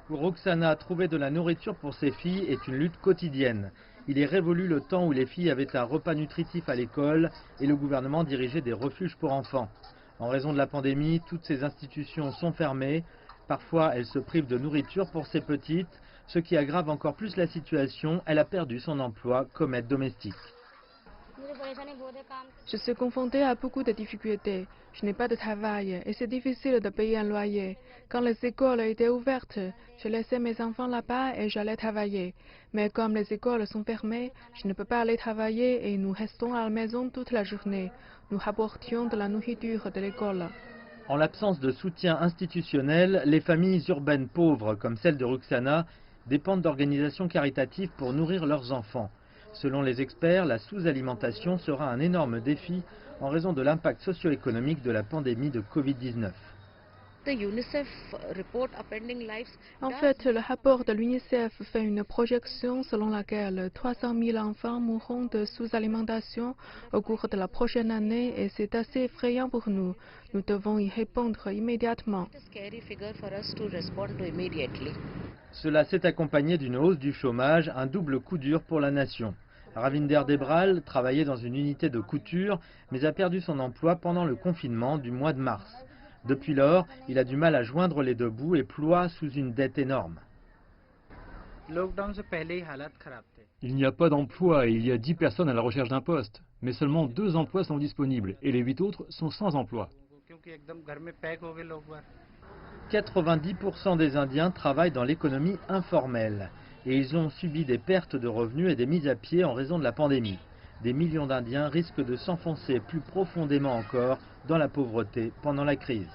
Pour Roxana, trouver de la nourriture pour ses filles est une lutte quotidienne. Il est révolu le temps où les filles avaient un repas nutritif à l'école et le gouvernement dirigeait des refuges pour enfants. En raison de la pandémie, toutes ces institutions sont fermées. Parfois, elle se prive de nourriture pour ses petites, ce qui aggrave encore plus la situation. Elle a perdu son emploi comme aide domestique. Je suis confrontée à beaucoup de difficultés. Je n'ai pas de travail et c'est difficile de payer un loyer. Quand les écoles étaient ouvertes, je laissais mes enfants là-bas et j'allais travailler. Mais comme les écoles sont fermées, je ne peux pas aller travailler et nous restons à la maison toute la journée. Nous rapportions de la nourriture de l'école. En l'absence de soutien institutionnel, les familles urbaines pauvres, comme celle de Roxana, dépendent d'organisations caritatives pour nourrir leurs enfants. Selon les experts, la sous-alimentation sera un énorme défi en raison de l'impact socio-économique de la pandémie de Covid-19. En fait, le rapport de l'UNICEF fait une projection selon laquelle 300 000 enfants mourront de sous-alimentation au cours de la prochaine année et c'est assez effrayant pour nous. Nous devons y répondre immédiatement. Cela s'est accompagné d'une hausse du chômage, un double coup dur pour la nation. Ravinder Debral travaillait dans une unité de couture, mais a perdu son emploi pendant le confinement du mois de mars. Depuis lors, il a du mal à joindre les deux bouts et ploie sous une dette énorme. Il n'y a pas d'emploi et il y a 10 personnes à la recherche d'un poste. Mais seulement 2 emplois sont disponibles et les 8 autres sont sans emploi. 90% des Indiens travaillent dans l'économie informelle et ils ont subi des pertes de revenus et des mises à pied en raison de la pandémie. Des millions d'Indiens risquent de s'enfoncer plus profondément encore dans la pauvreté pendant la crise.